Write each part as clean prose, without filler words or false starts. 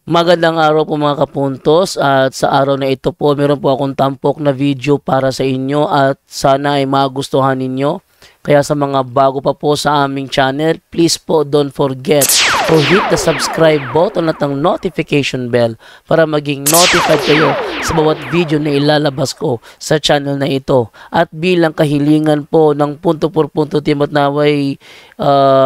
Magandang araw po mga kapuntos, at sa araw na ito po meron po akong tampok na video para sa inyo at sana ay magustuhan ninyo. Kaya sa mga bago pa po sa aming channel, please po don't forget to hit the subscribe button at ang notification bell para maging notified kayo sa bawat video na ilalabas ko sa channel na ito. At bilang kahilingan po ng punto por punto team at naway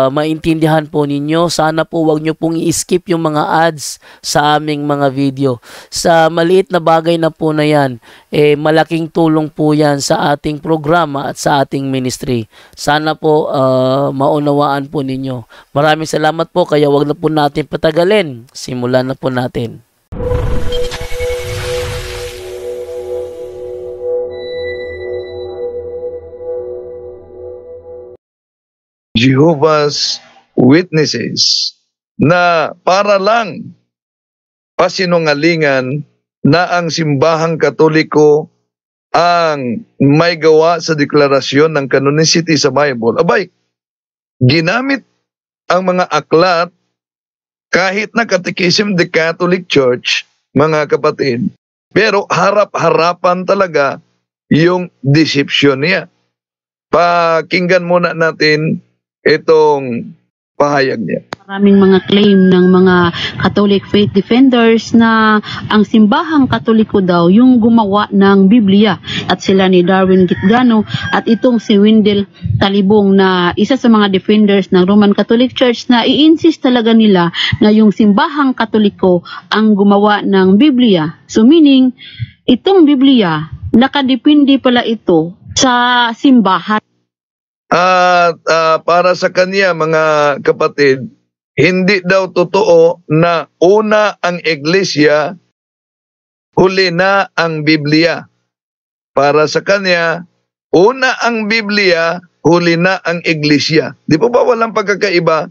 maintindihan po ninyo, sana po wag nyo pong i-skip yung mga ads sa aming mga video. Sa maliit na bagay na po na yan, malaking tulong po yan sa ating programa at sa ating ministry. Sana po maunawaan po ninyo. Maraming salamat po, kaya wag na po natin patagalin. Simulan na po natin. Jehovah's Witnesses na para lang pasinungalingan na ang simbahang Katoliko ang may gawa sa deklarasyon ng canonicity sa Bible. Abay, ginamit ang mga aklat kahit na Catechism of the Catholic Church, mga kapatid, pero harap-harapan talaga yung deception niya. Pakinggan muna natin itong pahayag niya. Maraming mga claim ng mga Catholic faith defenders na ang simbahang Katoliko daw yung gumawa ng Biblia, at sila ni Darwin Gitgano at itong si Wendell Talibong na isa sa mga defenders ng Roman Catholic Church na i-insist talaga nila na yung simbahang Katoliko ang gumawa ng Biblia. So meaning, itong Biblia, nakadepende pala ito sa simbahan. At para sa kanya, mga kapatid, hindi daw totoo na una ang iglesia, huli na ang Biblia. Para sa kanya, una ang Biblia, huli na ang iglesia. Di po ba walang pagkakaiba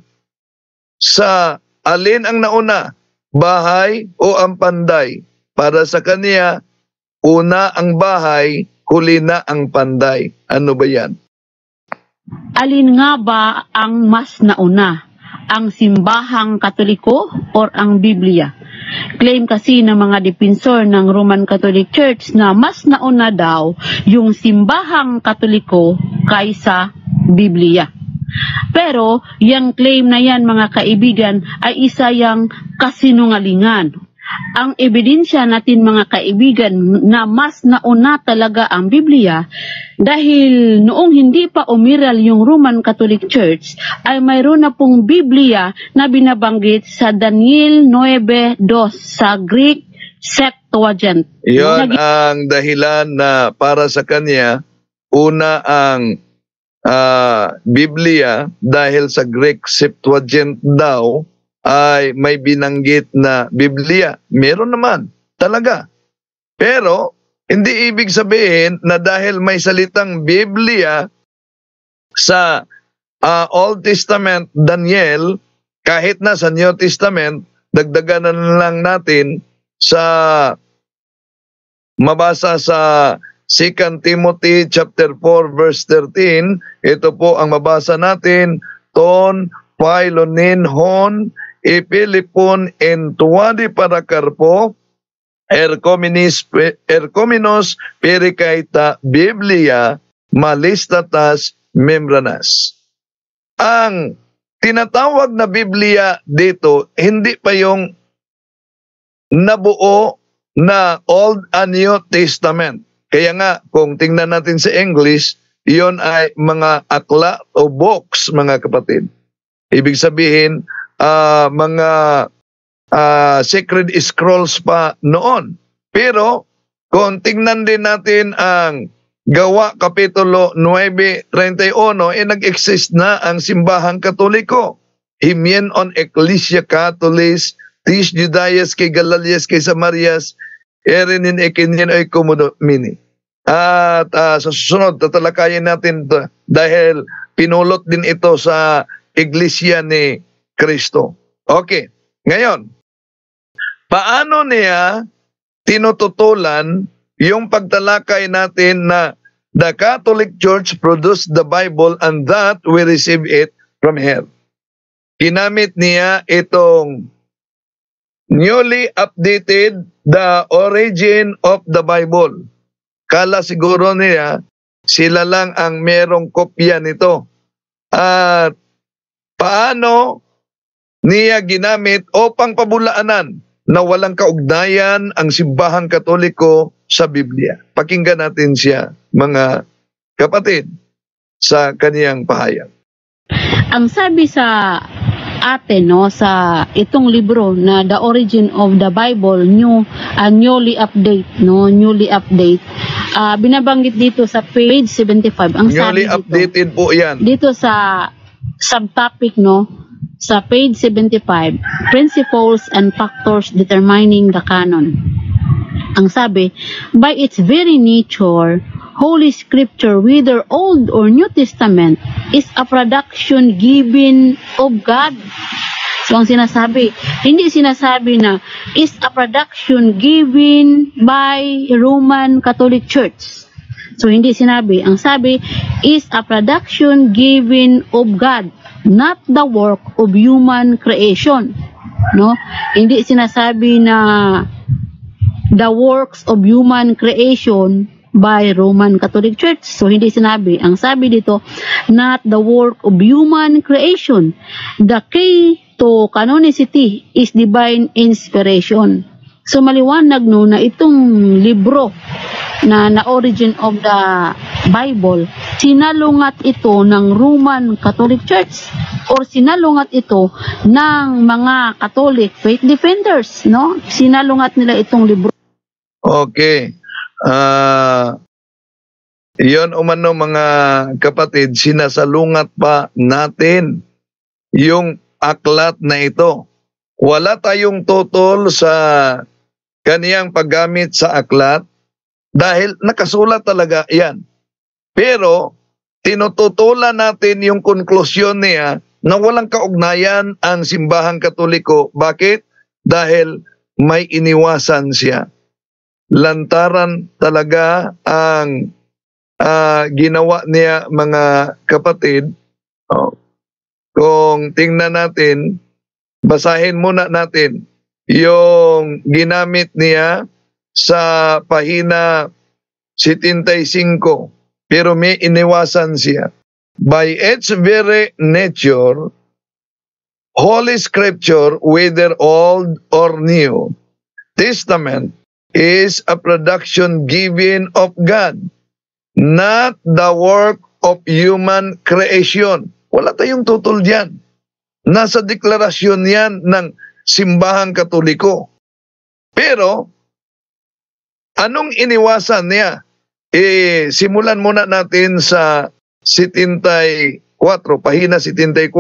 sa alin ang nauna, bahay o ang panday? Para sa kanya, una ang bahay, huli na ang panday. Ano ba yan? Alin nga ba ang mas nauna? Ang simbahang Katoliko or ang Biblia? Claim kasi ng mga depensor ng Roman Catholic Church na mas nauna daw yung simbahang Katoliko kaysa Biblia. Pero yung claim na yan, mga kaibigan, ay isa yang kasinungalingan. Ang ebidensya natin, mga kaibigan, na mas nauna talaga ang Biblia dahil noong hindi pa umiral yung Roman Catholic Church ay mayroon na pong Biblia na binabanggit sa Daniel 9:2 sa Greek Septuagint. Yon ang dahilan na para sa kanya una ang Biblia dahil sa Greek Septuagint daw ay may binanggit na Biblia. Meron naman, talaga. Pero, hindi ibig sabihin na dahil may salitang Biblia sa Old Testament, Daniel, kahit na sa New Testament, dagdagan na lang natin sa mabasa sa 2 Timothy chapter 4 verse 13. Ito po ang mabasa natin, ton Phailonin hon Ipilipon en tuwadi para karpo ercominos perikaita Biblia malistatas membranas. Ang tinatawag na Biblia dito, hindi pa yung nabuo na Old and New Testament. Kaya nga, kung tingnan natin sa English, iyon ay mga akla o books, mga kapatid. Ibig sabihin, mga sacred scrolls pa noon. Pero kung tingnan din natin ang Gawa Kapitulo 9:31, nag-exist na ang simbahang Katoliko. Himien on Ecclesia Catholis, tis Judaias kay Galalias kay Samarias, erinin ekinyen ay komodomini. At sa susunod, tatalakayin natin ito dahil pinulot din ito sa Iglesia ni Kristo. Okay, ngayon, paano niya tinututulan yung pagtalakay natin na the Catholic Church produced the Bible and that we receive it from her? Ginamit niya itong newly updated the origin of the Bible. Kala siguro niya, sila lang ang merong kopya nito. At paano niya ginamit o pangpabulaanan na walang kaugnayan ang simbahang Katoliko sa Biblia. Pakinggan natin siya, mga kapatid, sa kaniyang pahayag. Ang sabi sa atin, no, sa itong libro na The Origin of the Bible, newly update, binabanggit dito sa page 75. Ang Newly sabi updated po yan. dito sa subtopic, no, sa page 75, Principles and Factors Determining the Canon. Ang sabi, by its very nature, Holy Scripture, whether Old or New Testament, is a production given of God. So, ang sinasabi, hindi sinasabi na is a production given by Roman Catholic Church. So, hindi sinabi. Ang sabi, is a production given of God, not the work of human creation. No? Hindi sinasabi na the works of human creation by Roman Catholic Church. So, hindi sinabi. Ang sabi dito, not the work of human creation. The key to canonicity is divine inspiration. So, maliwanag no na itong libro na origin of the Bible, sinalungat ito ng Roman Catholic Church or sinalungat ito ng mga Catholic faith defenders, no? Sinalungat nila itong libro. Okay. Yon umano mga kapatid, sinasalungat pa natin yung aklat na ito. Wala tayong tutol sa kaniyang paggamit sa aklat dahil nakasulat talaga yan. Pero tinututulan natin yung konklusyon niya na walang kaugnayan ang simbahang Katoliko. Bakit? Dahil may iniwasan siya. Lantaran talaga ang ginawa niya, mga kapatid. Kung tingnan natin, basahin muna natin yung ginamit niya sa pahina 75, pero may iniwasan siya. By its very nature, Holy Scripture, whether Old or New Testament, is a production given of God, not the work of human creation. Wala tayong tutol diyan. Nasa deklarasyon yan ng simbahang Katoliko. Pero, anong iniwasan niya? Simulan muna natin sa 74, pahina 74,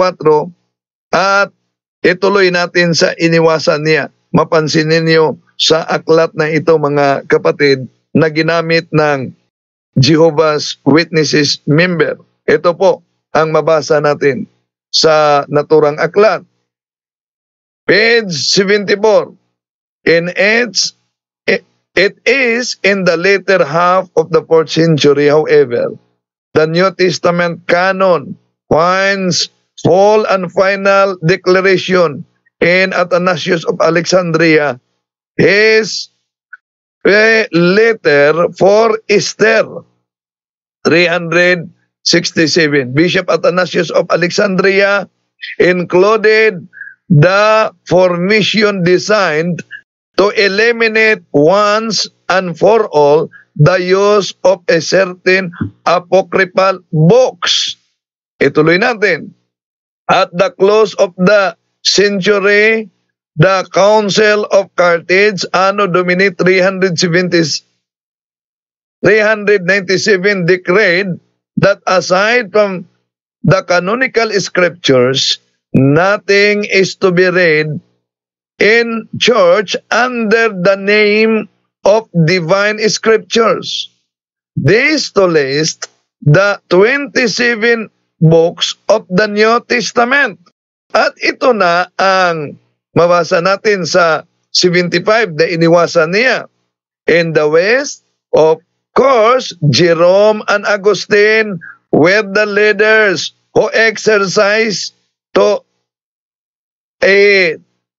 at ituloy natin sa iniwasan niya. Mapansin ninyo sa aklat na ito, mga kapatid, na ginamit ng Jehovah's Witnesses member. Ito po ang mabasa natin sa naturang aklat. Page 74. It is in the later half of the 4th century, however, the New Testament canon finds full and final declaration in Athanasius of Alexandria, his letter for Esther, 367. Bishop Athanasius of Alexandria included the formation designed to eliminate once and for all the use of a certain apocryphal books. Ituloy natin. At the close of the century, the Council of Carthage, Anno Domini 397, declared that aside from the canonical scriptures, nothing is to be read in church under the name of divine scriptures. This to list the 27 books of the New Testament. At ito na ang mabasa natin sa 75 na iniwasan niya. In the West, of course, Jerome and Augustine were the leaders who exercised to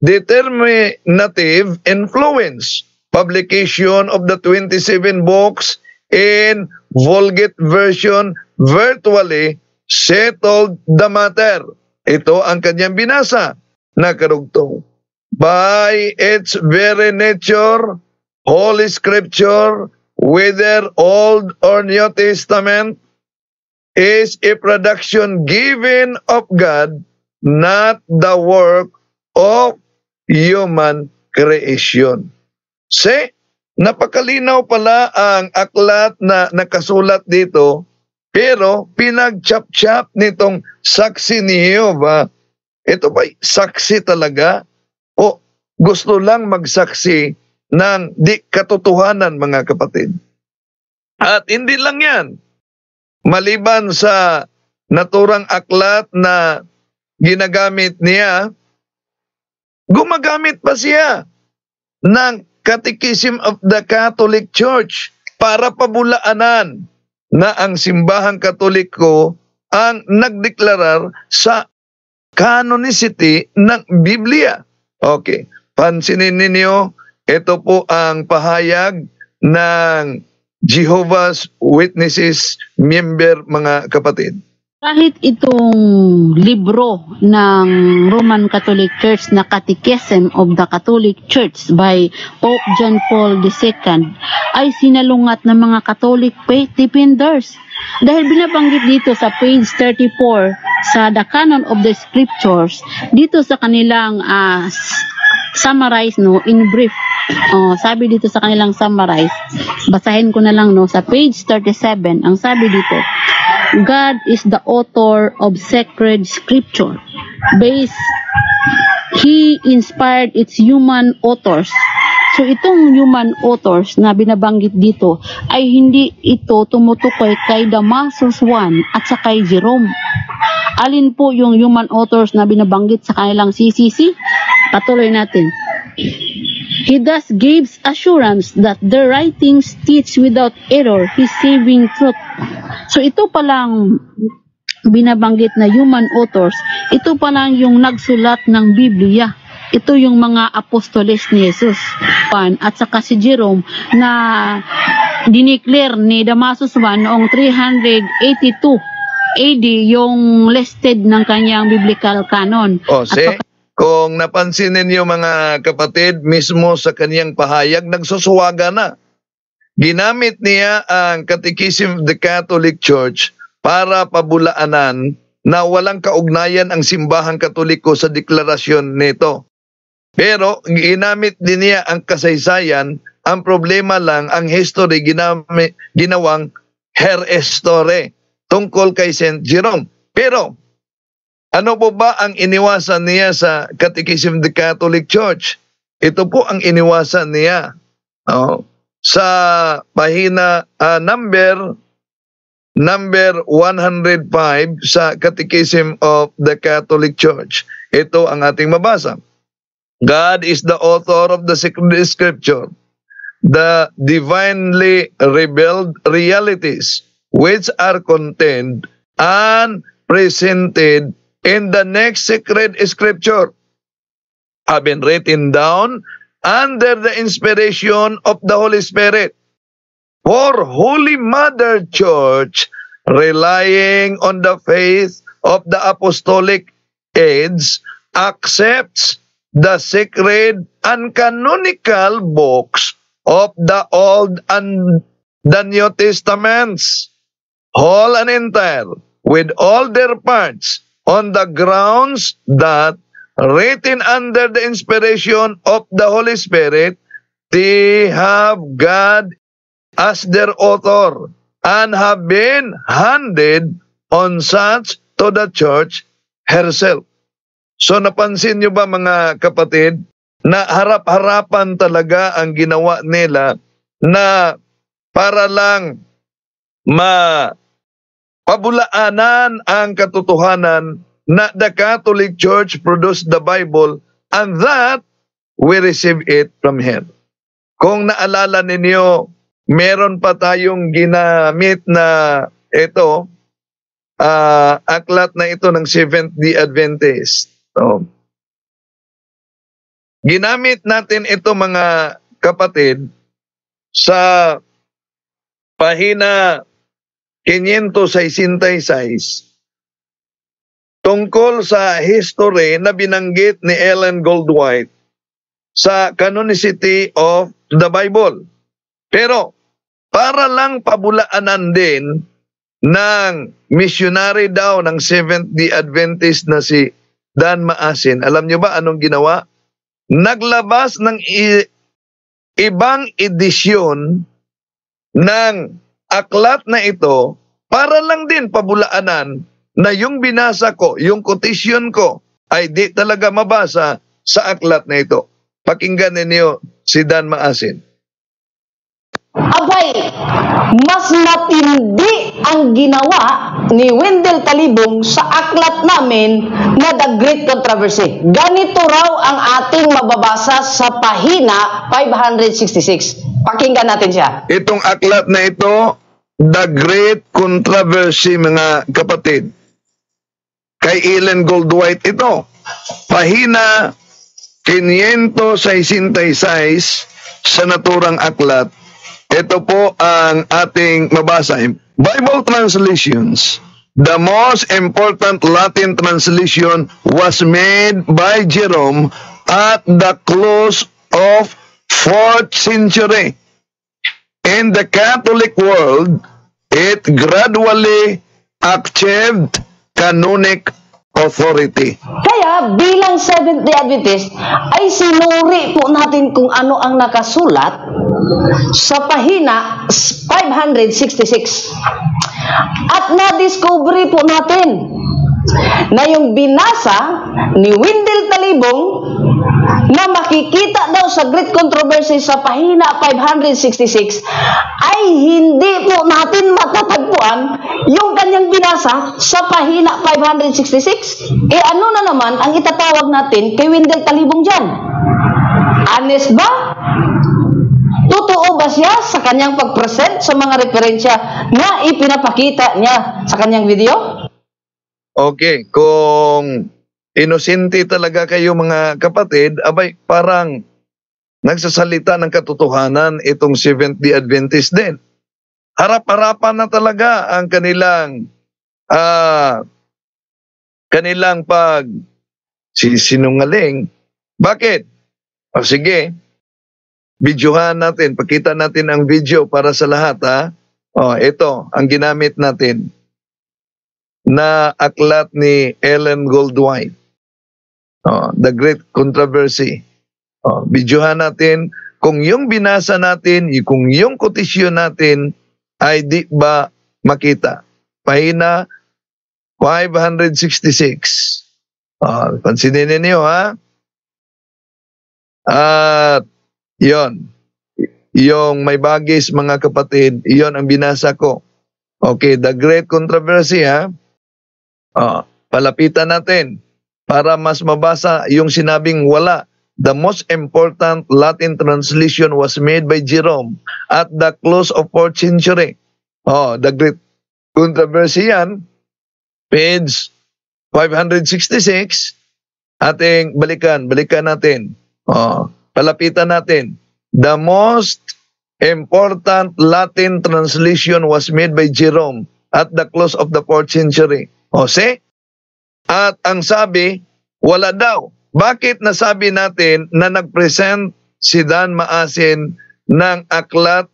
determinative influence. Publication of the 27 books in Vulgate version virtually settled the matter. Ito ang kanyang binasa na karugtong. By its very nature, Holy Scripture, whether Old or New Testament, is a production given of God, not the work of human creation. Napakalinaw pala ang aklat na nakasulat dito, pero pinag-chap-chap nitong saksi ni Jehovah. Ito ba saksi talaga? O gusto lang magsaksi ng di katotohanan, mga kapatid? At hindi lang yan. Maliban sa naturang aklat na ginagamit niya, gumagamit pa siya ng Catechism of the Catholic Church para pabulaanan na ang simbahang Katoliko ang nagdeklarar sa canonicity ng Biblia. Okay, pansinin ninyo, ito po ang pahayag ng Jehovah's Witnesses member, mga kapatid. Kahit itong libro ng Roman Catholic Church na Catechism of the Catholic Church by Pope John Paul II ay sinalungat ng mga Catholic faith defenders. Dahil binabanggit dito sa page 34 sa The Canon of the Scriptures, dito sa kanilang summarize in brief. Sabi dito sa kanilang summarize, basahin ko na lang sa page 37, ang sabi dito, God is the author of sacred scripture. He inspired its human authors. So itong human authors na binabanggit dito ay hindi ito tumutukoy kay Damasus I at sa kay Jerome. Alin po yung human authors na binabanggit sa kanilang CCC? Patuloy natin. He thus gives assurance that the writings teach without error his saving truth. So ito palang binabanggit na human authors, ito palang yung nagsulat ng Biblia. Ito yung mga apostoles ni Jesus. At saka si Jerome na dineclare ni Damasus I noong 382 AD yung listed ng kanyang biblical canon. Kung napansin ninyo, mga kapatid, mismo sa kaniyang pahayag, nagsusuwaga na. Ginamit niya ang Catechism of the Catholic Church para pabulaanan na walang kaugnayan ang simbahang Katoliko sa deklarasyon nito. Pero ginamit din niya ang kasaysayan. Ang problema lang, ang history ginawang herestore tungkol kay St. Jerome. Pero ano po ba ang iniwasan niya sa Catechism of the Catholic Church? Ito po ang iniwasan niya. Sa pahina number 105 sa Catechism of the Catholic Church. Ito ang ating mabasa. God is the author of the sacred scripture, the divinely revealed realities which are contained and presented in the next sacred scripture have been written down under the inspiration of the Holy Spirit. For Holy Mother Church, relying on the faith of the apostolic age, accepts the sacred and canonical books of the Old and the New Testaments, whole and entire, with all their parts, on the grounds that, written under the inspiration of the Holy Spirit, they have God as their author and have been handed on such to the church herself. So napansin nyo ba, mga kapatid, na harap-harapan talaga ang ginawa nila na para lang pabulaanan ang katotohanan na the Catholic Church produced the Bible and that we receive it from her. Kung naalala ninyo, meron pa tayong ginamit na ito, aklat na ito ng Seventh-day Adventist. ginamit natin ito mga kapatid sa pahina 566 tungkol sa history na binanggit ni Ellen Goldwhite sa canonicity of the Bible. Pero para lang pabulaanan din ng missionary daw ng Seventh-day Adventist na si Dan Maasin, alam nyo ba anong ginawa? Naglabas ng ibang edisyon ng aklat na ito para lang din pabulaanan na yung binasa ko, yung quotation ko, ay di talaga mabasa sa aklat na ito. Pakinggan ninyo si Dan Maasin. Abay, mas matindi ang ginawa ni Wendell Talibong sa aklat namin na The Great Controversy. Ganito raw ang ating mababasa sa pahina 566. Pakinggan natin siya. Itong aklat na ito, The Great Controversy, mga kapatid. Kay Ellen Goldwhite ito. Pahina 566 sa naturang aklat. Ito po ang ating mabasa. Bible translations. The most important Latin translation was made by Jerome at the close of 4th century. In the Catholic world, it gradually achieved canonic authority. Kaya bilang Seventh-day Adventist ay sinuri po natin kung ano ang nakasulat sa pahina 566. At na-discovery po natin na yung binasa ni Wendell Talibong na makikita daw sa Great Controversy sa pahina 566 ay hindi po natin matatagpuan yung kanyang binasa sa pahina 566. Eh ano na naman ang itatawag natin kay Wendell Talibong dyan? Honest ba? Totoo ba siya sa kanyang pag-present sa mga referensya na ipinapakita niya sa kanyang video? Okay, kung inosente talaga kayo mga kapatid, abay parang nagsasalita ng katotohanan itong Seventh-day Adventist din. Harap-harapan na talaga ang kanilang pag sinungaling. Bakit? O sige, videohan natin, pakita natin ang video para sa lahat, ha? O, ito ang ginamit natin na aklat ni Ellen Goldwhite. The Great Controversy. Videohan natin kung yung binasa natin, kung yung quotation natin ay di ba makita. Pahina 566. Pansinin ninyo, ha? At yon, yung may bagis mga kapatid, yon ang binasa ko. Okay, The Great Controversy, ha? Palapitan natin para mas mabasa yung sinabing wala. The most important Latin translation was made by Jerome at the close of 4th century. The Great Controversy yan, page 566. Ating balikan natin. Palapitan natin. The most important Latin translation was made by Jerome at the close of the 4th century. See? At ang sabi, wala daw. Bakit nasabi natin na nag-present si Dan Maasin ng aklat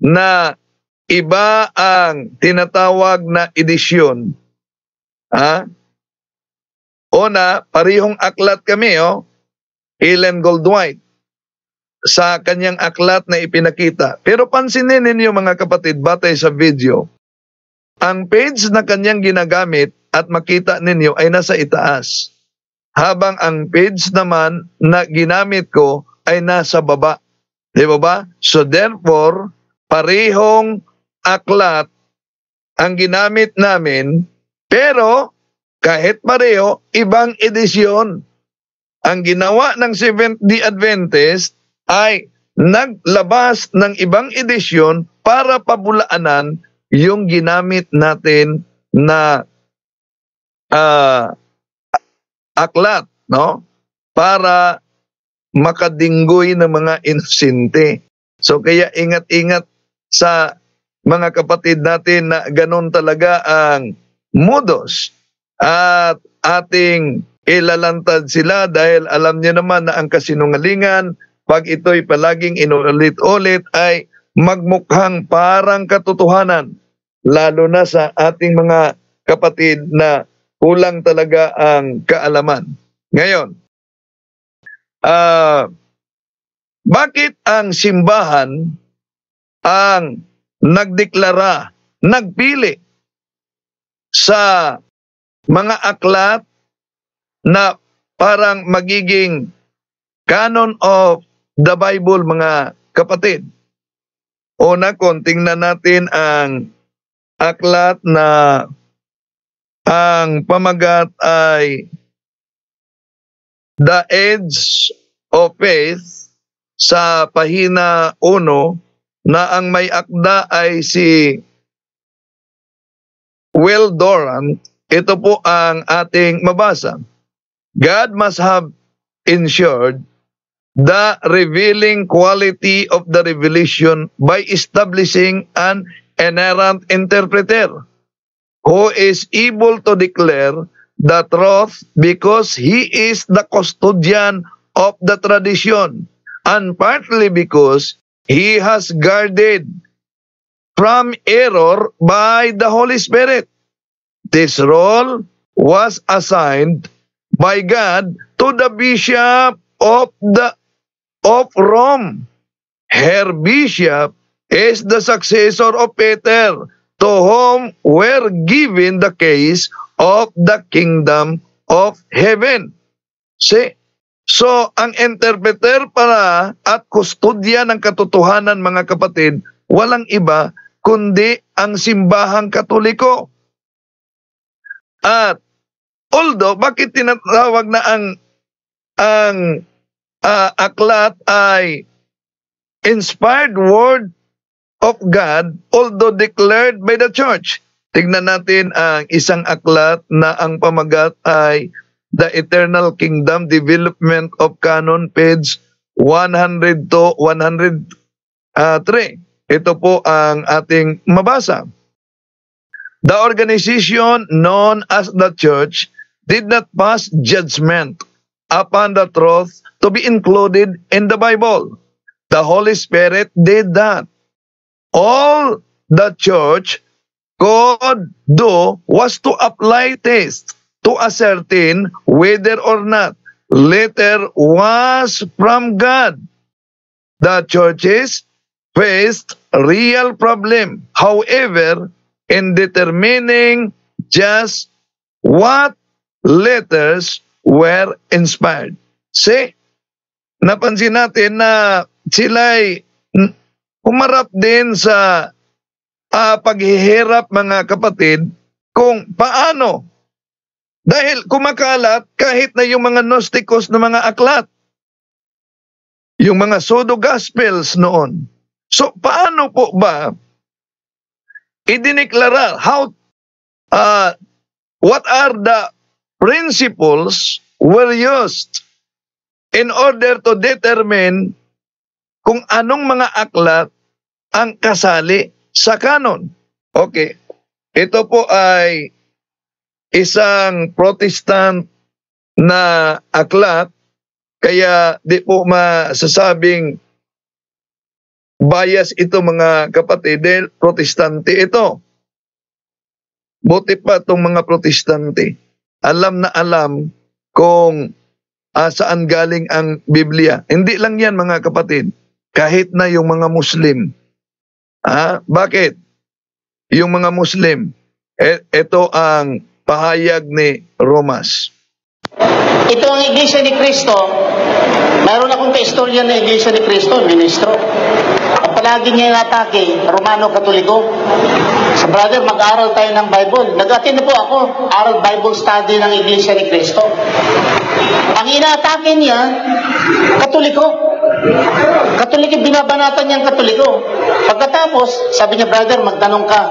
na iba ang tinatawag na edisyon? Una, parihong aklat kami, Ellen Goldwhite, sa kanyang aklat na ipinakita. Pero pansinin ninyo mga kapatid, batay sa video, ang page na kanyang ginagamit at makita ninyo ay nasa itaas. Habang ang page naman na ginamit ko ay nasa baba. Di ba ba? So therefore, parehong aklat ang ginamit namin, pero kahit pareho, ibang edisyon. Ang ginawa ng Seventh-day Adventist ay naglabas ng ibang edisyon para pabulaanan yung ginamit natin na aklat, no? Para makadinggoy ng mga inosente. So kaya ingat-ingat sa mga kapatid natin na ganun talaga ang modus at ating ilalantad sila dahil alam niyo naman na ang kasinungalingan, pag ito'y palaging inulit-ulit ay magmukhang parang katotohanan, lalo na sa ating mga kapatid na kulang talaga ang kaalaman. Ngayon, bakit ang simbahan ang nagdeklara, nagpili sa mga aklat na parang magiging canon of the Bible, mga kapatid? Una, kung tingnan natin ang aklat na ang pamagat ay The Edge of Faith sa pahina 1, na ang may akda ay si Will Durant. Ito po ang ating mabasa. God must have ensured the revealing quality of the revelation by establishing an inerrant interpreter who is able to declare the truth because he is the custodian of the tradition, and partly because he has guarded from error by the Holy Spirit. This role was assigned by God to the Bishop of Rome. Her bishop is the successor of Peter, to whom were given the keys of the kingdom of heaven. See? So, ang interpreter para at kustodya ng katotohanan, mga kapatid, walang iba kundi ang simbahang Katoliko. At although, bakit tinatawag na ang aklat ay inspired word of God, although declared by the church? Tignan natin ang isang aklat na ang pamagat ay The Eternal Kingdom, Development of Canon, page 100 to 103. Ito po ang ating mabasa. The organization known as the Church did not pass judgment upon the truth to be included in the Bible. The Holy Spirit did that. All the Church could do was to apply tests to ascertain whether or not letter was from God. The churches faced a real problem, however, in determining just what letters were inspired. See, napansin natin na sila'y humarap din sa paghihirap, mga kapatid, kung paano. Dahil kumakalat kahit na yung mga Gnosticos na mga aklat, yung mga pseudo-gospels noon. So, paano po ba idineklara what are the principles were used in order to determine kung anong mga aklat ang kasali sa canon? Okay, ito po ay isang Protestant na aklat, kaya di po masasabing bias ito, mga kapatid, dahil Protestante ito. Buti pa itong mga Protestante, alam na alam kung saan galing ang Biblia. Hindi lang yan, mga kapatid, kahit na yung mga Muslim. Bakit? Yung mga Muslim, ito ang pahayag ni Romas. Ito ang Iglesia ni Cristo. Mayroon akong kaistorya na Iglesia ni Cristo, ministro. Ang palagi niya inatake, Romano Katoliko. Sa brother, mag-aaral tayo ng Bible. Nag-attend po ako, aral Bible study ng Iglesia ni Cristo. Ang inatake niya, Katoliko. Katoliko, binabanatan niyang Katoliko. Pagkatapos, sabi niya, brother, magtanong ka.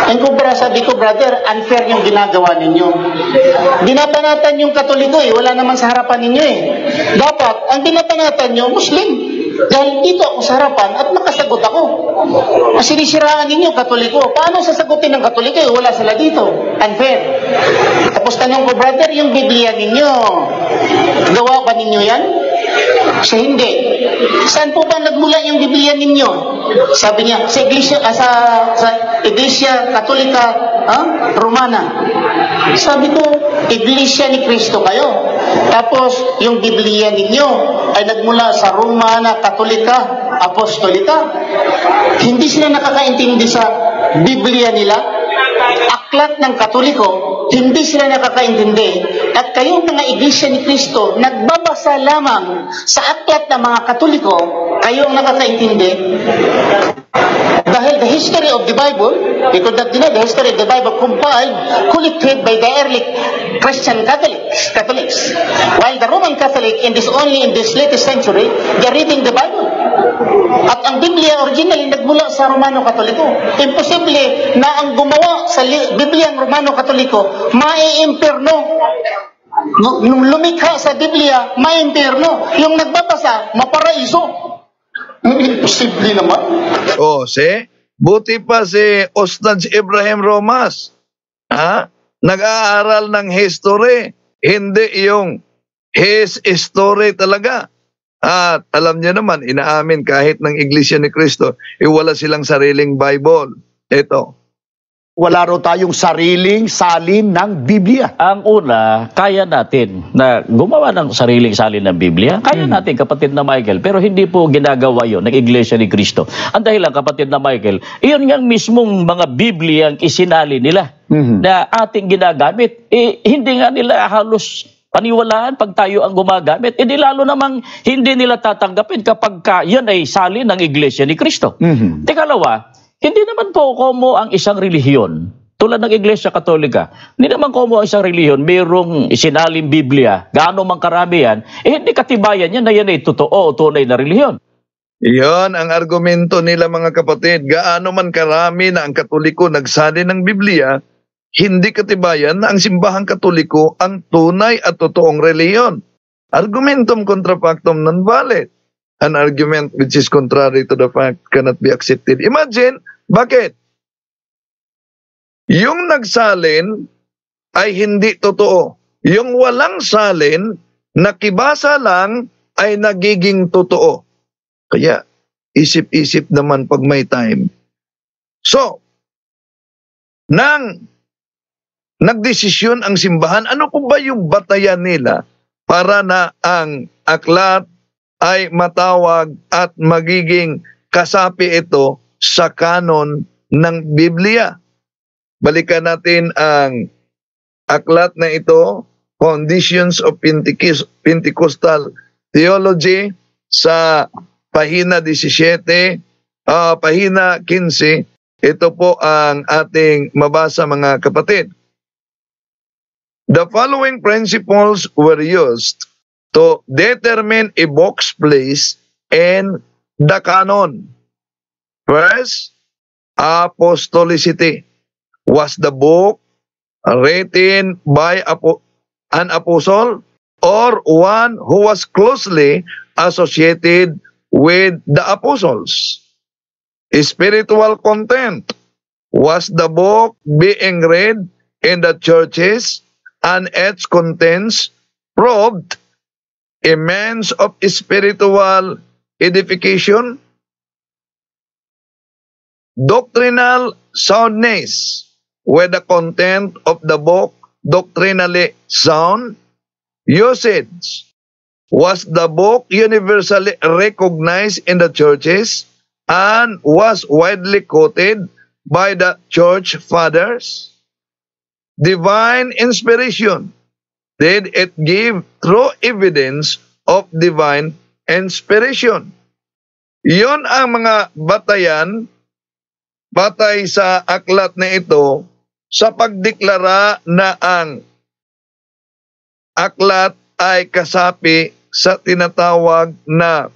Ang kubra, sabi ko, brother, unfair yung ginagawa ninyo. Binabanatan yung Katoliko wala naman sa harapan ninyo Dapat, ang binabanatan nyo, Muslim. Dahil dito ako sa harapan at nakasagot ako. Sinisiraan ninyo, Katoliko. Paano sasagutin ng Katoliko wala sila dito? Unfair. Tapos tanong ko, brother, yung Biblia ninyo, gawa ba ninyo yan? Siya hindi. Saan po ba nagmula yung Biblia ninyo? Sabi niya, sa Iglesia Katolika Romana. Sabi ko, Iglesia ni Kristo kayo. Tapos, yung Biblia ninyo ay nagmula sa Romana Katolika Apostolika. Hindi sila nakakaintindi sa Biblia nila. Aklat ng Katoliko, hindi sila nakakaintindi. At kayong mga Iglesia ni Kristo, nagbabasa lamang sa aklat ng mga Katoliko, kayong nakakaintindi. Dahil the history of the Bible, we could not deny the history of the Bible compiled, collected by the early Christian Catholics. While the Roman Catholic, only in this latest century, they're reading the Bible. At ang Biblia originally nagmula sa Romano Katoliko. Imposible na ang gumawa sa Biblia ng Romano Katoliko maiimpierno. Nung lumikha sa Biblia, maiimpierno. Yung nagbabasa, maparaiso. Imposible naman. Buti pa si Ustad Ibrahim Romas. Nag-aaral ng history. Hindi yung his story talaga. At alam niyo naman, inaamin kahit ng Iglesia ni Cristo, wala silang sariling Bible. Ito. Wala raw tayong sariling salin ng Biblia. Ang una, kaya natin na gumawa ng sariling salin ng Biblia. Kaya natin, kapatid na Michael. Pero hindi po ginagawa yon ng Iglesia ni Cristo. Ang dahilan, kapatid na Michael, iyon nga mismong mga Biblia ang isinali nila na ating ginagamit. Hindi nga nila halos paniwalaan pag tayo ang gumagamit. Di lalo namang hindi nila tatanggapin kapag yan ay salin ng Iglesia ni Cristo. Tikalawa, hindi naman po komo ang isang relihiyon, tulad ng Iglesia Katolika, hindi naman komo ang isang relihiyon, mayroong isinaling Biblia, gaano mang karami yan, hindi katibayan yan na yan ay totoo o tunay na relihiyon. Iyon ang argumento nila mga kapatid, gaano man karami na ang Katoliko nagsalin ng Biblia, hindi katibayan na ang simbahang Katoliko ang tunay at totoong relihiyon. Argumentum contra factum non valid. An argument which is contrary to the fact cannot be accepted. Imagine, bakit? Yung nagsalin ay hindi totoo. Yung walang salin, nakibasa lang ay nagiging totoo. Kaya, isip-isip naman pag may time. So, nang nagdesisyon ang simbahan, ano po ba yung batayan nila para na ang aklat ay matawag at magiging kasapi ito sa kanon ng Biblia? Balikan natin ang aklat na ito, Foundations of Pentecostal Theology, sa pahina 17, pahina 15. Ito po ang ating mabasa mga kapatid. The following principles were used to determine a book's place in the canon. First, apostolicity. Was the book written by an apostle or one who was closely associated with the apostles? Spiritual content. Was the book being read in the churches and its contents proved a means of spiritual edification? Doctrinal soundness. Were the content of the book doctrinally sound? Usage. Was the book universally recognized in the churches and was widely quoted by the church fathers? Divine inspiration. Did it give true evidence of divine inspiration? Iyon ang mga batayan, batay sa aklat na ito, sa pagdeklara na ang aklat ay kasapi sa tinatawag na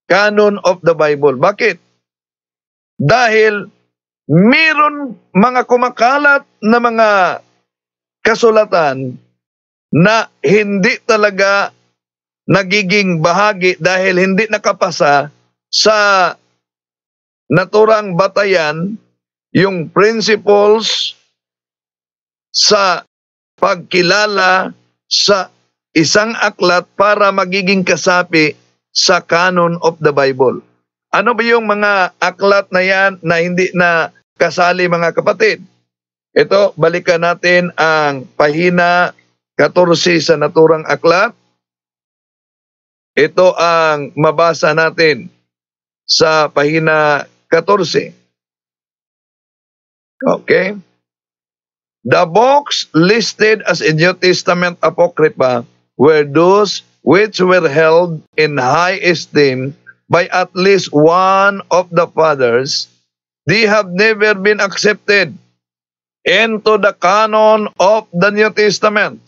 canon of the Bible. Bakit? Dahil meron mga kumakalat na mga kasulatan na hindi talaga nagiging bahagi dahil hindi nakapasa sa naturang batayan yung principles sa pagkilala sa isang aklat para magiging kasapi sa canon of the Bible. Ano ba yung mga aklat na yan na hindi na kasali, mga kapatid? Ito, balikan natin ang pahina 14 sa naturang aklat. Ito ang mabasa natin sa pahina 14. Okay? The books listed as in New Testament Apocrypha were those which were held in high esteem by at least one of the fathers. They have never been accepted into the canon of the New Testament.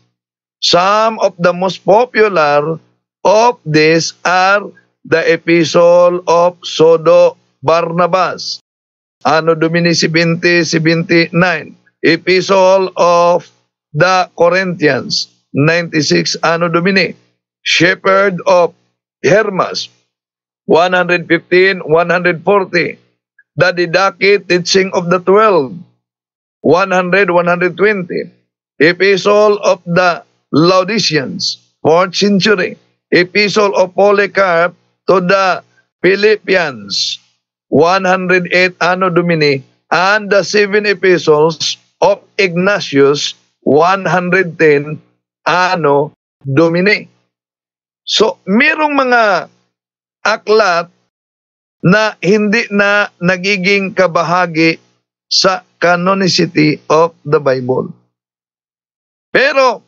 Some of the most popular of these are the Epistle of Sodo Barnabas, Anno Domini 70-79, Epistle of the Corinthians, 96 Anno Domini, Shepherd of Hermas, 115-140, the Didache Teaching of the 12, 100-120, Epistle of the Laodiceans, 4th century, Epistle of Polycarp to the Philippians, 108 Anno Domini, and the 7 epistles of Ignatius, 110 Anno Domini. So, merong mga aklat na hindi na nagiging kabahagi sa canonicity of the Bible. Pero,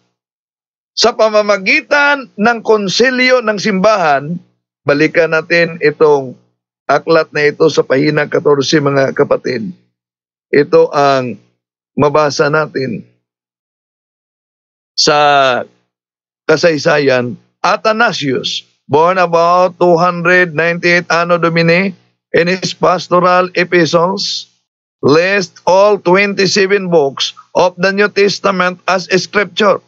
sa pamamagitan ng konsilyo ng simbahan, balikan natin itong aklat na ito sa pahina 14, mga kapatid. Ito ang mabasa natin sa kasaysayan. Athanasius, born about 298 Anno Domini, in his pastoral epistles, lists all 27 books of the New Testament as scripture.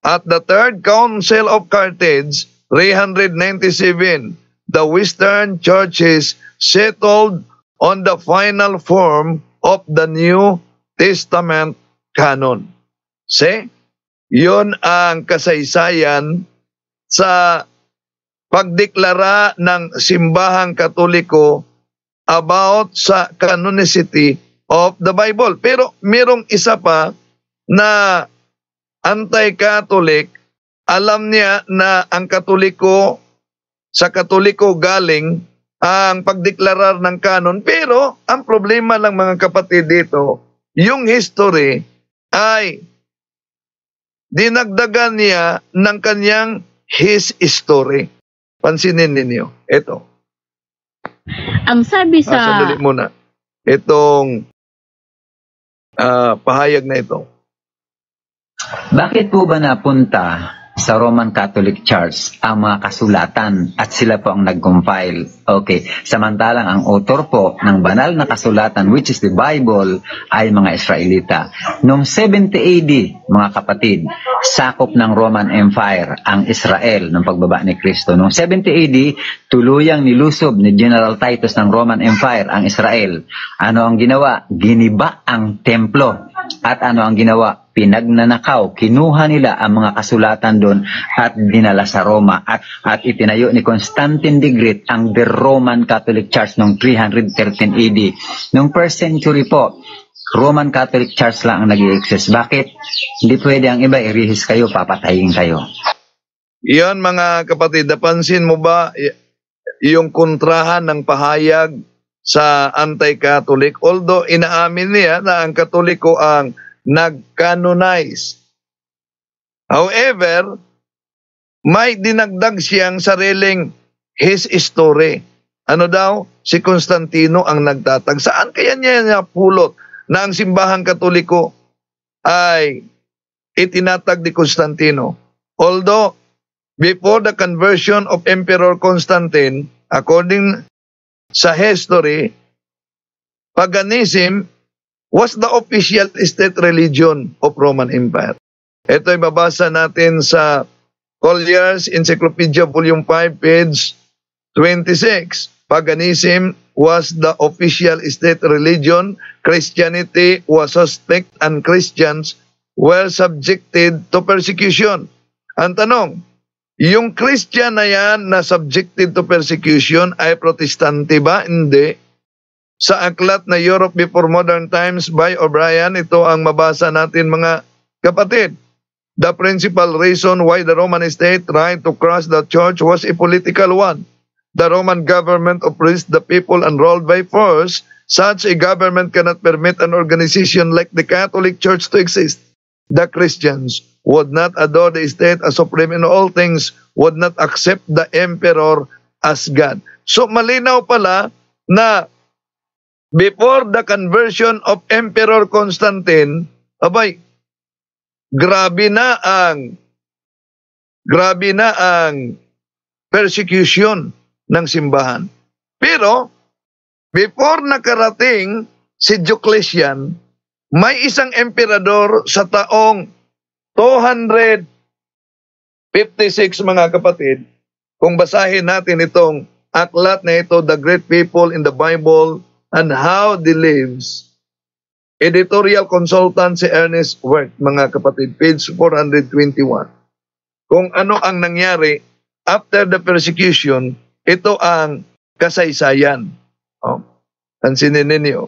At the Third Council of Carthage, 397, the Western churches settled on the final form of the New Testament canon. See? Yun ang kasaysayan sa pagdeklara ng simbahang Katoliko about sa canonicity of the Bible. Pero merong isa pa na anti-Catholic, alam niya na ang Katoliko, sa Katoliko galing ang pagdeklarar ng canon. Pero ang problema lang, mga kapatid, dito, yung history ay dinagdagan niya ng kanyang his story. Pansinin ninyo. Ito. Ang sabi sa... Sandali muna. Itong pahayag na ito. Bakit po ba napunta sa Roman Catholic Church ang mga kasulatan at sila po ang nag-compile? Okay, samantalang ang author po ng banal na kasulatan, which is the Bible, ay mga Israelita. Noong 70 AD, mga kapatid, sakop ng Roman Empire ang Israel ng pagbaba ni Kristo. Noong 70 AD, tuluyang nilusob ni General Titus ng Roman Empire ang Israel. Ano ang ginawa? Giniba ang templo. At ano ang ginawa? Pinagnanakaw, kinuha nila ang mga kasulatan doon at dinala sa Roma at itinayo ni Constantine the Great ang The Roman Catholic Church noong 313 AD. Noong 1st century po, Roman Catholic Church lang ang nag-i-exist. Bakit? Hindi pwede ang iba, irihis kayo, papatayin kayo. Iyon, mga kapatid, napansin mo ba yung kontrahan ng pahayag sa anti-Catholic? Although inaamin niya na ang Katoliko ang nag-canonize. However, may dinagdag siyang sariling his story. Ano daw? Si Constantino ang nagtatag. Saan kaya niya pulot na ang simbahang Katoliko ay itinatag ni Constantino? Although, before the conversion of Emperor Constantine, according sa history, paganism was the official state religion of Roman Empire. Ito ay mabasa natin sa Collier's Encyclopedia Volume 5, page 26. Paganism was the official state religion. Christianity was suspect and Christians were subjected to persecution. Ang tanong, yung Christian na yan na subjected to persecution ay protestante ba? Hindi. Sa aklat na Europe Before Modern Times by O'Brien, ito ang mabasa natin mga kapatid. The principal reason why the Roman state tried to crush the church was a political one. The Roman government oppressed the people and ruled by force. Such a government cannot permit an organization like the Catholic Church to exist. The Christians would not adore the state as supreme in all things, would not accept the emperor as God. So malinaw pala na before the conversion of Emperor Constantine, abay, grabe na ang persecution ng simbahan. Pero before nakarating si Diocletian, may isang emperador sa taong 256 mga kapatid. Kung basahin natin itong aklat na ito, The Great People in the Bible and How They Lives, editorial consultant si Ernest Wirth, mga kapatid, page 421. Kung ano ang nangyari after the persecution, ito ang kasaysayan. Pansinin ninyo.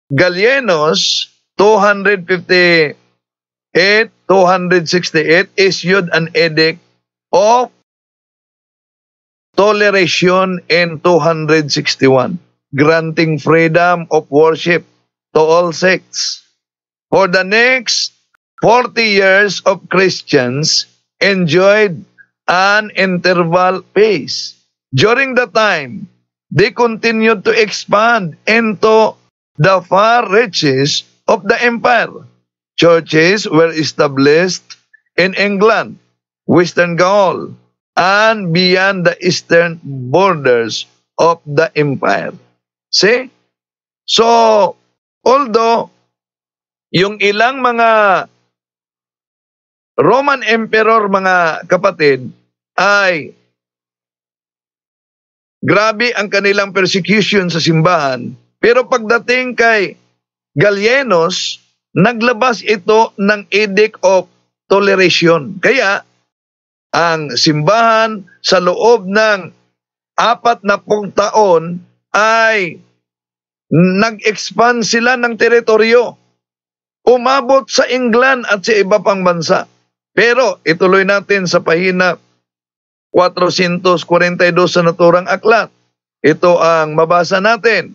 Gallienus 258-268 issued an edict of toleration in 261, granting freedom of worship to all sects. For the next 40 years of Christians enjoyed an interval peace. During the time, they continued to expand into the far reaches of the empire. Churches were established in England, Western Gaul, and beyond the eastern borders of the empire. See? So, although yung ilang mga Roman emperor, mga kapatid, ay grabe ang kanilang persecution sa simbahan, pero pagdating kay Gallienus, naglabas ito ng Edict of Toleration. Kaya, ang simbahan sa loob ng 40 taon ay nag-expand sila ng teritoryo. Umabot sa England at sa iba pang bansa. Pero ituloy natin sa pahina 442 sa naturang aklat. Ito ang mabasa natin.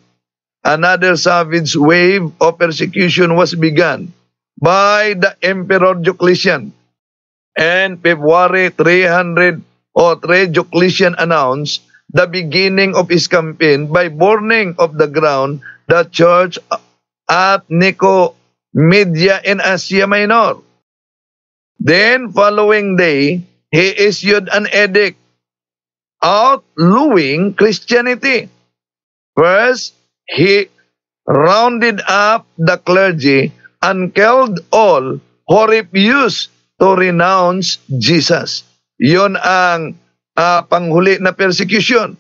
Another savage wave of persecution was begun by the Emperor Diocletian. And February 303, Diocletian announced the beginning of his campaign by burning of the ground the church at Nicomedia in Asia Minor. Then, following day, he issued an edict outlawing Christianity. First, he rounded up the clergy and killed all who refused to renounce Jesus. Yun ang panghuli na persecution.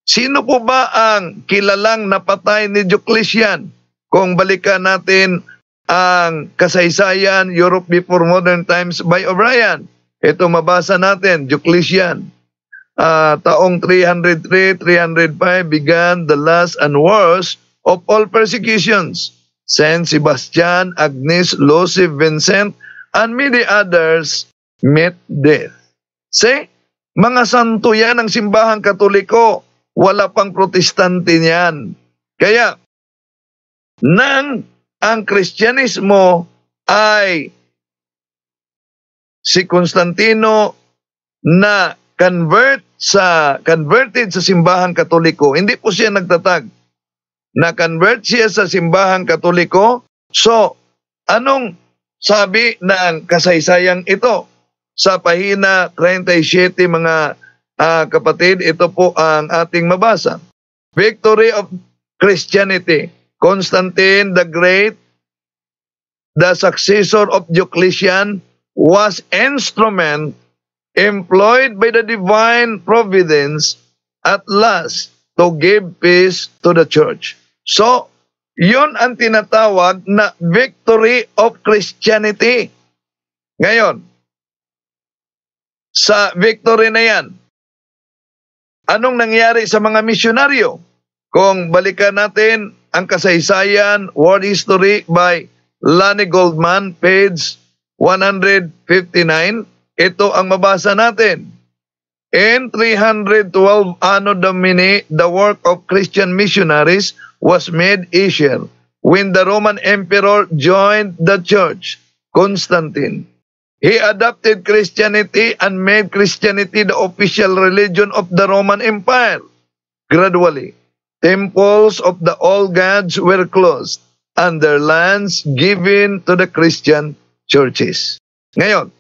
Sino po ba ang kilalang napatay ni Diocletian? Kung balikan natin ang kasaysayan, Europe Before Modern Times by O'Brien. Ito mabasa natin, Diocletian. Taong 303-305 began the last and worst of all persecutions. Saint Sebastian, Agnes, Lucy, Vincent, and many others met death. See, mga santo yan ang simbahang Katoliko. Wala pang protestante niyan. Kaya, nang ang Kristyanismo ay si Constantino na converted sa simbahang Katoliko, hindi po siya nagtatag. Na-convert siya sa simbahang Katoliko. So, anong sabi ng kasaysayang ito? Sa pahina 37, mga kapatid, ito po ang ating mabasa. Victory of Christianity. Constantine the Great, the successor of Diocletian, was instrument employed by the divine providence at last to give peace to the church. So, yun ang tinatawag na victory of Christianity. Ngayon, sa victory na yan, anong nangyari sa mga misyonaryo? Kung balikan natin ang kasaysayan, World History by Lonnie Goldman, page 159, ito ang mabasa natin. In 312 Anno Domini, the work of Christian missionaries was made easier when the Roman Emperor joined the church, Constantine. He adopted Christianity and made Christianity the official religion of the Roman Empire. Gradually, temples of the old gods were closed and their lands given to the Christian churches. Ngayon,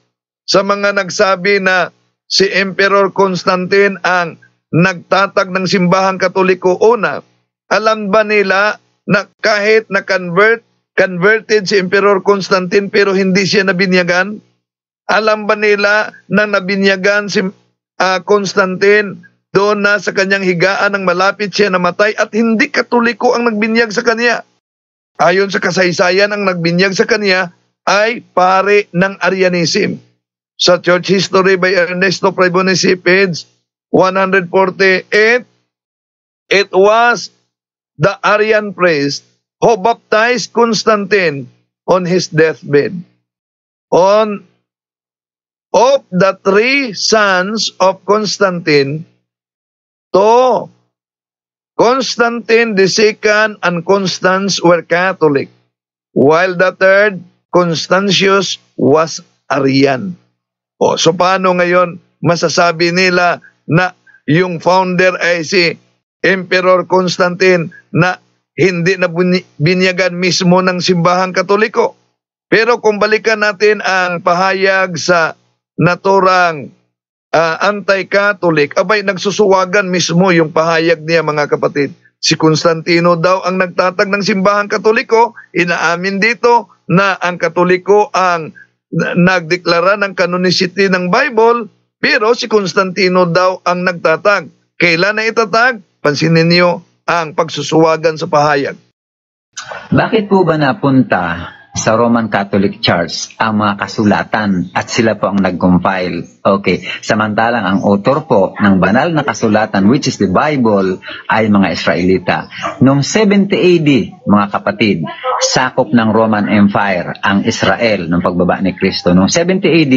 sa mga nagsabi na si Emperor Constantine ang nagtatag ng simbahang Katoliko una, alam ba nila na kahit na converted si Emperor Constantine pero hindi siya nabinyagan? Alam ba nila na nabinyagan si Constantine doon na sa kanyang higaan nang malapit siya namatay at hindi Katoliko ang nagbinyag sa kanya? Ayon sa kasaysayan, ang nagbinyag sa kanya ay pare ng Arianism. Sa Church History by Ernesto Pribonici, page 148, it was the Arian priest who baptized Constantine on his deathbed. Of the three sons of Constantine, two, Constantine the second and Constans were Catholic, while the third, Constantius, was Arian. So paano ngayon masasabi nila na yung founder ay si Emperor Constantine na hindi na binyagan mismo ng simbahang Katoliko? Pero kung balikan natin ang pahayag sa naturang anti-Catholic, abay nagsusuwagan mismo yung pahayag niya, mga kapatid. Si Constantino daw ang nagtatag ng simbahang Katoliko, inaamin dito na ang Katoliko ang nagdeklara ng canonicity ng Bible, pero si Constantino daw ang nagtatag. Kailan na itatag? Pansinin niyo ang pagsusuwagan sa pahayag. Bakit po ba napunta sa Roman Catholic Church ang mga kasulatan at sila po ang nag-compile? Okay, samantalang ang author po ng banal na kasulatan, which is the Bible, ay mga Israelita. Noong 70 AD, mga kapatid, sakop ng Roman Empire ang Israel ng pagbaba ni Kristo. Noong 70 AD,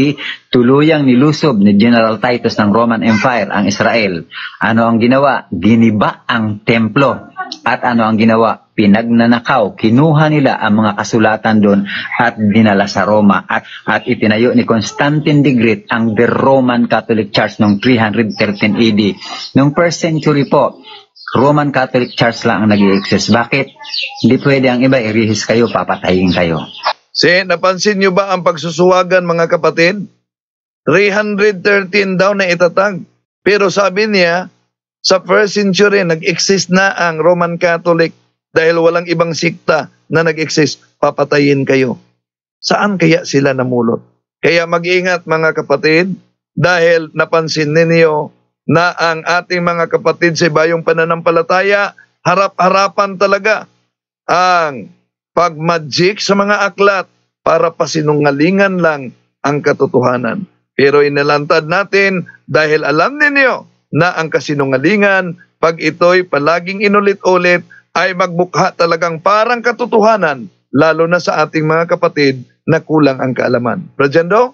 tuluyang nilusob ni General Titus ng Roman Empire ang Israel. Ano ang ginawa? Giniba ang templo. At ano ang ginawa? Pinagnanakaw, kinuha nila ang mga kasulatan doon at dinala sa Roma at itinayo ni Constantine the Great ang The Roman Catholic Church noong 313 AD. Noong 1st century po, Roman Catholic Church lang ang nag-i-exist. Bakit? Hindi pwede ang iba, irihis kayo, papatayin kayo. Napansin nyo ba ang pagsusuwagan, mga kapatid? 313 daw na itatag. Pero sabi niya, sa 1st century, nag-exist na ang Roman Catholic dahil walang ibang sikta na nag-exist, papatayin kayo. Saan kaya sila namulot? Kaya mag-ingat, mga kapatid, dahil napansin ninyo na ang ating mga kapatid sa bayong pananampalataya, harap-harapan talaga ang pagmagic sa mga aklat para pasinungalingan lang ang katotohanan. Pero inalantad natin dahil alam ninyo na ang kasinungalingan, pag ito'y palaging inulit-ulit, ay magbukha talagang parang katotohanan, lalo na sa ating mga kapatid na kulang ang kaalaman. Brajando?